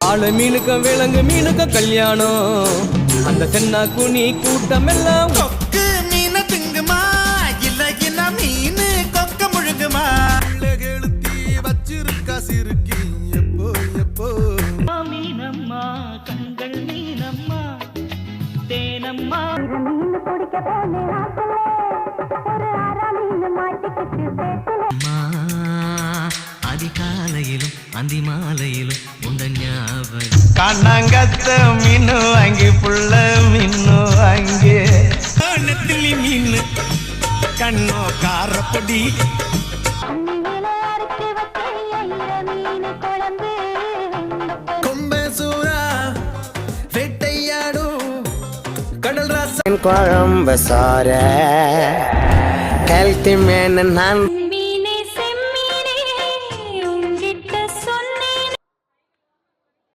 வாழை மீனுக்கும் விலங்கு மீனுக்கும் கல்யாணம். அந்த தென்னா குனி கூட்டம் எல்லாம் கொக்கு மீன திங்குமா இல்ல இல்ல மீன் கொக்க முழுங்குமா எழுத்தி வச்சிருக்கா சிறுக்கி எப்போ எப்போ மீனம்மா கண்கள் மீனம்மா தேனம்மா மீன் பிடிக்க போனேன் ஒரு அரை மீன் மாட்டிக்கிட்டு அதிகாலையிலும் அந்தி மாலையிலும் உண்ட ஞாபகம் கண்ணாங்கத்த மீன் வாங்கி புள்ள மீன் வாங்கி நெத்திலி மீன் கண்ணோ காரப்பொடி கொம்பை சூறா வேட்டையாடும் கடல் ராசன் குழம்பு சார கல்த்தி மேன நான்